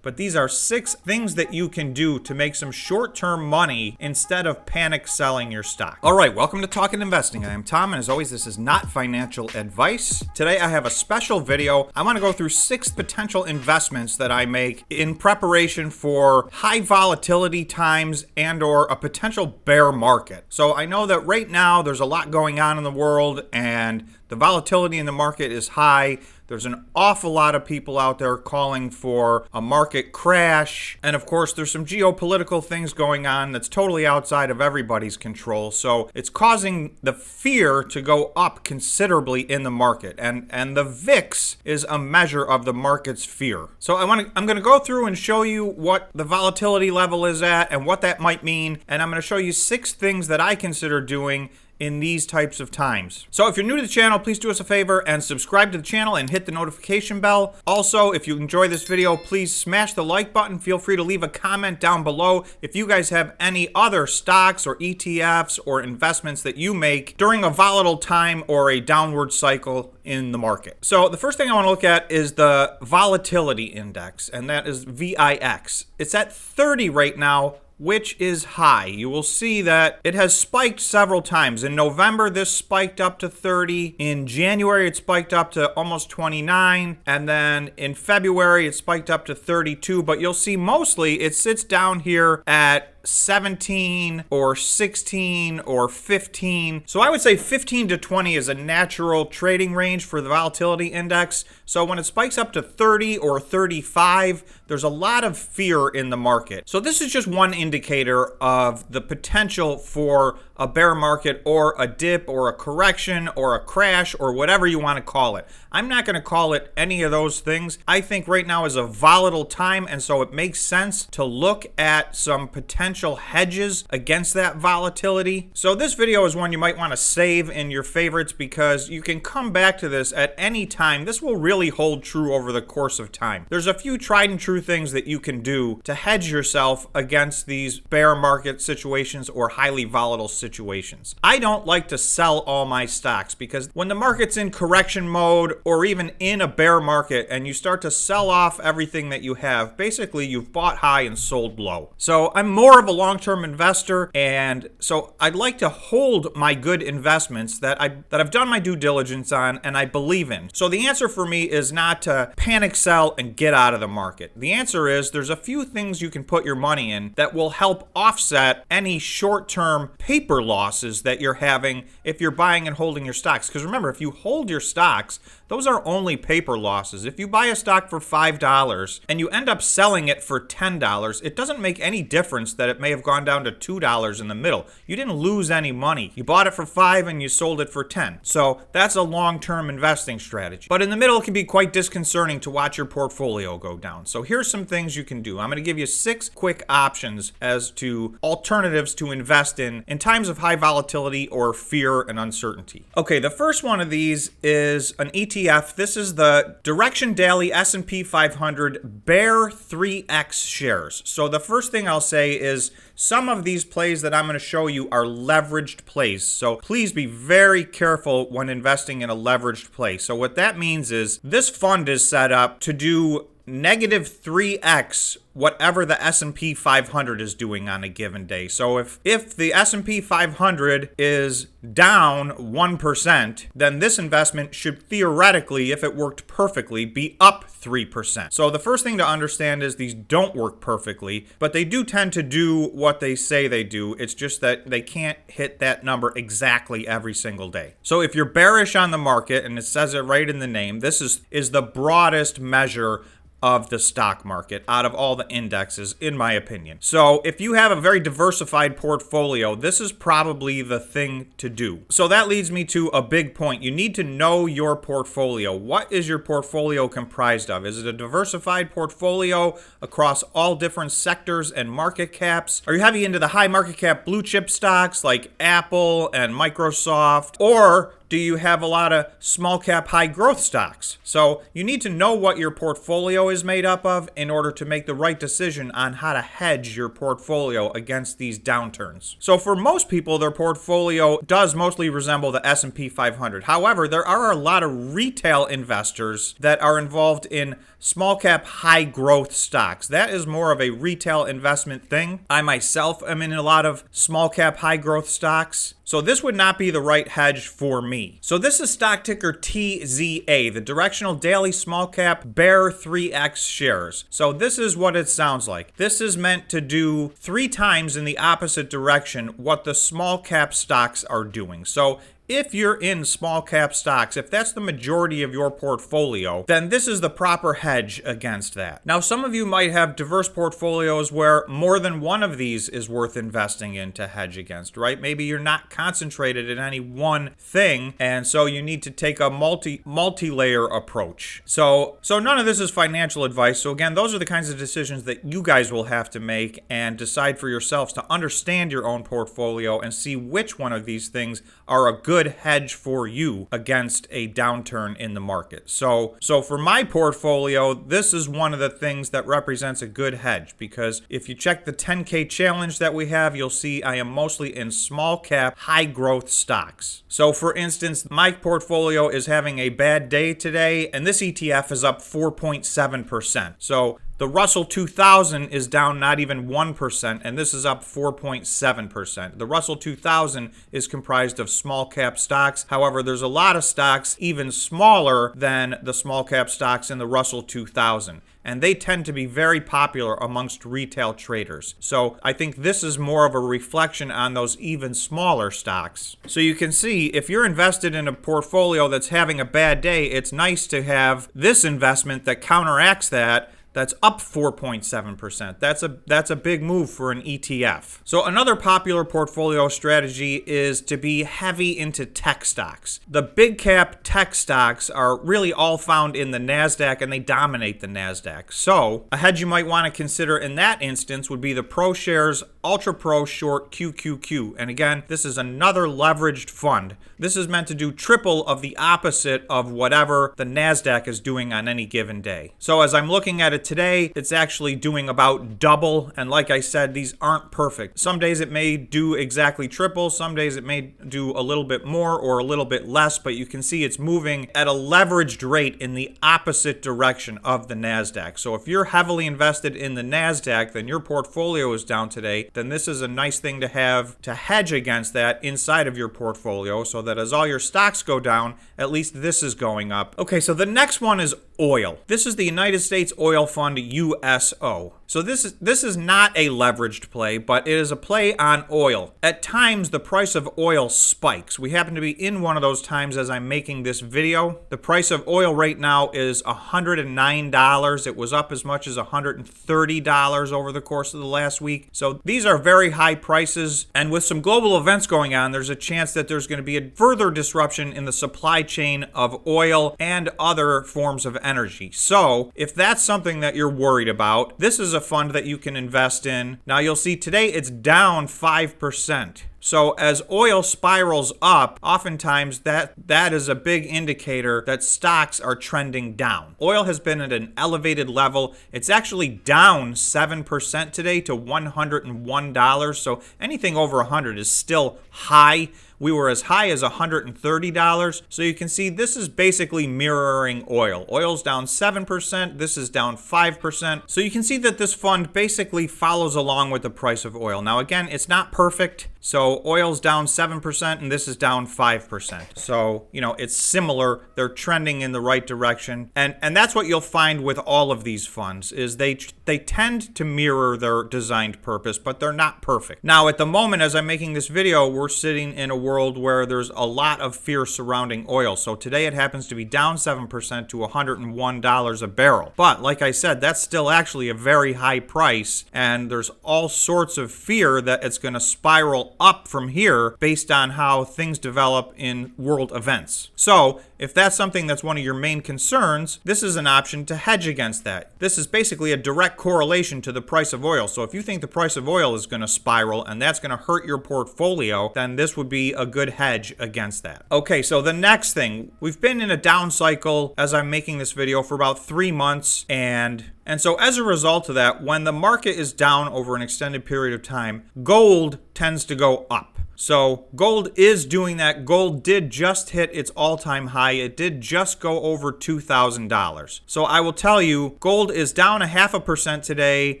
But these are 6 things that you can do to make some short-term money instead of panic selling your stock. All right, welcome to Talkin' Investing. I am Tom, and as always, this is not financial advice. Today, I have a special video. I want to go through 6 potential investments that I make in preparation for high volatility times and or a potential bear market. So I know that right now there's a lot going on in the world, and the volatility in the market is high. There's an awful lot of people out there calling for a market crash. And of course, there's some geopolitical things going on that's totally outside of everybody's control. So it's causing the fear to go up considerably in the market. And the VIX is a measure of the market's fear. So I'm going to go through and show you what the volatility level is at and what that might mean. And I'm going to show you 6 things that I consider doing in these types of times. So if you're new to the channel, please do us a favor and subscribe to the channel and hit the notification bell. Also, if you enjoy this video, please smash the like button. Feel free to leave a comment down below if you guys have any other stocks or ETFs or investments that you make during a volatile time or a downward cycle in the market. So the first thing I want to look at is the volatility index, and that is VIX. It's at 30 right now, which is high. You will see that it has spiked several times. In November, this spiked up to 30. In January, it spiked up to almost 29. And then in February, it spiked up to 32. But you'll see mostly it sits down here at 17 or 16 or 15. So I would say 15 to 20 is a natural trading range for the volatility index. So when it spikes up to 30 or 35, there's a lot of fear in the market. So this is just one indicator of the potential for a bear market or a dip or a correction or a crash or whatever you want to call it. I'm not going to call it any of those things. I think right now is a volatile time, and so it makes sense to look at some potential hedges against that volatility. So this video is one you might want to save in your favorites because you can come back to this at any time. This will really hold true over the course of time. There's a few tried and true things that you can do to hedge yourself against these bear market situations or highly volatile situations. I don't like to sell all my stocks because when the market's in correction mode or even in a bear market and you start to sell off everything that you have, basically you've bought high and sold low. So I'm more of a long-term investor, and so I'd like to hold my good investments that I've done my due diligence on and I believe in. So the answer for me is not to panic sell and get out of the market. The answer is there's a few things you can put your money in that will help offset any short-term paper losses that you're having if you're buying and holding your stocks. Because remember, if you hold your stocks, those are only paper losses. If you buy a stock for $5 and you end up selling it for $10, it doesn't make any difference that it may have gone down to $2 in the middle. You didn't lose any money. You bought it for $5 and you sold it for $10. So that's a long-term investing strategy. But in the middle, it can be quite disconcerting to watch your portfolio go down. So here's some things you can do. I'm going to give you 6 quick options as to alternatives to invest in times of high volatility or fear and uncertainty. Okay, the first one of these is an ETF. This is the Direction Daily S&P 500 Bear 3X shares. So the first thing I'll say is some of these plays that I'm going to show you are leveraged plays. So please be very careful when investing in a leveraged play. So what that means is this fund is set up to do negative 3x whatever the S&P 500 is doing on a given day. So if the S&P 500 is down 1%, then this investment should theoretically, if it worked perfectly, be up 3%. So the first thing to understand is these don't work perfectly, but they do tend to do what they say they do. It's just that they can't hit that number exactly every single day. So if you're bearish on the market, and it says it right in the name, this is the broadest measure of the stock market out of all the indexes, in my opinion. So if you have a very diversified portfolio, this is probably the thing to do. So that leads me to a big point. You need to know your portfolio. What is your portfolio comprised of? Is it a diversified portfolio across all different sectors and market caps? Are you heavy into the high market cap blue chip stocks like Apple and Microsoft? Or do you have a lot of small cap high growth stocks? So you need to know what your portfolio is made up of in order to make the right decision on how to hedge your portfolio against these downturns. So for most people, their portfolio does mostly resemble the S&P 500. However, there are a lot of retail investors that are involved in small cap high growth stocks. That is more of a retail investment thing. I myself am in a lot of small cap high growth stocks. So this would not be the right hedge for me. So this is stock ticker TZA, the directional daily small cap bear 3X shares. So this is what it sounds like. This is meant to do 3 times in the opposite direction what the small cap stocks are doing. So if you're in small cap stocks, if that's the majority of your portfolio, then this is the proper hedge against that. Now, some of you might have diverse portfolios where more than one of these is worth investing in to hedge against, right? Maybe you're not concentrated in any one thing, and so you need to take a multi-layer approach. So none of this is financial advice. So again, those are the kinds of decisions that you guys will have to make and decide for yourselves to understand your own portfolio and see which one of these things are a good hedge for you against a downturn in the market. So for my portfolio, this is one of the things that represents a good hedge, because if you check the 10K challenge that we have, you'll see I am mostly in small cap, high growth stocks. So for instance, my portfolio is having a bad day today, and this ETF is up 4.7%. So the Russell 2000 is down not even 1%, and this is up 4.7%. The Russell 2000 is comprised of small cap stocks. However, there's a lot of stocks even smaller than the small cap stocks in the Russell 2000. And they tend to be very popular amongst retail traders. So I think this is more of a reflection on those even smaller stocks. So you can see if you're invested in a portfolio that's having a bad day, it's nice to have this investment that counteracts that. That's up 4.7%. That's a big move for an ETF. So another popular portfolio strategy is to be heavy into tech stocks. The big cap tech stocks are really all found in the NASDAQ, and they dominate the NASDAQ. So a hedge you might want to consider in that instance would be the ProShares Ultra Pro Short QQQ. And again, this is another leveraged fund. This is meant to do triple of the opposite of whatever the NASDAQ is doing on any given day. So as I'm looking at it today, it's actually doing about double. And like I said, these aren't perfect. Some days it may do exactly triple. Some days it may do a little bit more or a little bit less, but you can see it's moving at a leveraged rate in the opposite direction of the NASDAQ. So if you're heavily invested in the NASDAQ, then your portfolio is down today, then this is a nice thing to have to hedge against that inside of your portfolio, so that as all your stocks go down, at least this is going up. Okay, so the next one is oil. This is the United States Oil Fund USO. So this is not a leveraged play, but it is a play on oil. At times, the price of oil spikes. We happen to be in one of those times as I'm making this video. The price of oil right now is $109. It was up as much as $130 over the course of the last week. So these are very high prices, and with some global events going on, there's a chance that there's going to be a further disruption in the supply chain of oil and other forms of energy. So if that's something that you're worried about, this is a fund that you can invest in. Now you'll see today it's down 5%. So as oil spirals up, oftentimes that is a big indicator that stocks are trending down. Oil has been at an elevated level. It's actually down 7% today to $101. So anything over 100 is still high. We were as high as $130. So you can see this is basically mirroring oil. Oil's down 7%. This is down 5%. So you can see that this fund basically follows along with the price of oil. Now, again, it's not perfect. So oil's down 7% and this is down 5%. So, it's similar. They're trending in the right direction. And that's what you'll find with all of these funds is they tend to mirror their designed purpose, but they're not perfect. Now, at the moment, as I'm making this video, we're sitting in a world where there's a lot of fear surrounding oil. So today it happens to be down 7% to $101 a barrel. But like I said, that's still actually a very high price, and there's all sorts of fear that it's going to spiral up from here based on how things develop in world events. So if that's something that's one of your main concerns, this is an option to hedge against that. This is basically a direct correlation to the price of oil. So if you think the price of oil is going to spiral and that's going to hurt your portfolio, then this would be a good hedge against that. Okay, so the next thing, we've been in a down cycle as I'm making this video for about 3 months, and so as a result of that, when the market is down over an extended period of time, gold tends to go up. So gold is doing that. Gold did just hit its all-time high. It did just go over $2,000. So I will tell you, gold is down 0.5% today,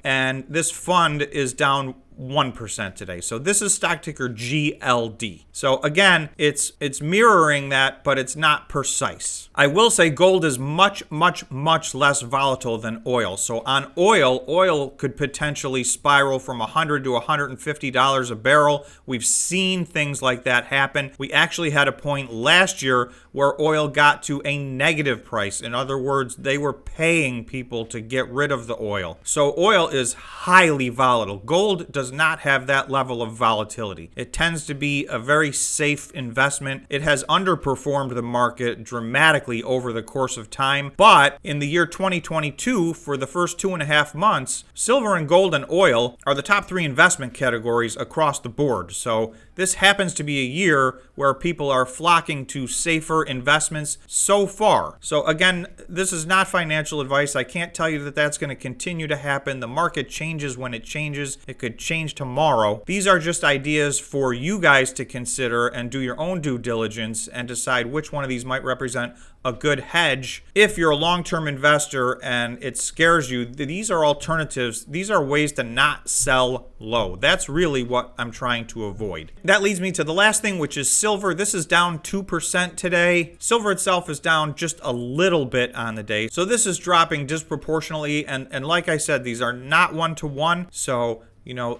and this fund is down 1% today. So this is stock ticker GLD. So again, it's mirroring that, but it's not precise. I will say gold is much less volatile than oil. So on oil could potentially spiral from $100 to $150 a barrel. We've seen things like that happen. We actually had a point last year where oil got to a negative price. In other words, they were paying people to get rid of the oil. So oil is highly volatile. Gold does not have that level of volatility. It tends to be a very safe investment. It has underperformed the market dramatically over the course of time. But in the year 2022, for the first 2.5 months, silver and gold and oil are the top 3 investment categories across the board. So this happens to be a year where people are flocking to safer investments so far. So again, this is not financial advice. I can't tell you that that's going to continue to happen. The market changes when it changes. It could change tomorrow. These are just ideas for you guys to consider and do your own due diligence and decide which one of these might represent a good hedge. If you're a long-term investor and it scares you, these are alternatives. These are ways to not sell low. That's really what I'm trying to avoid. That leads me to the last thing, which is silver. This is down 2% today. Silver itself is down just a little bit on the day. So this is dropping disproportionately. And like I said, these are not one-to-one. So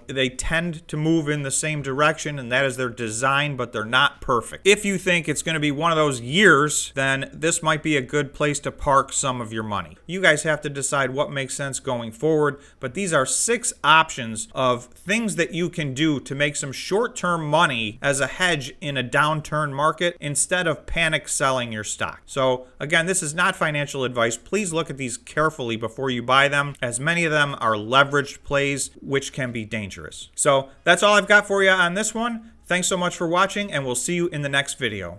they tend to move in the same direction, and that is their design, but they're not perfect. If you think it's going to be one of those years, then this might be a good place to park some of your money. You guys have to decide what makes sense going forward, but these are 6 options of things that you can do to make some short-term money as a hedge in a downturn market instead of panic selling your stock. So again, this is not financial advice. Please look at these carefully before you buy them, as many of them are leveraged plays, which can be dangerous. So that's all I've got for you on this one. Thanks so much for watching, and we'll see you in the next video.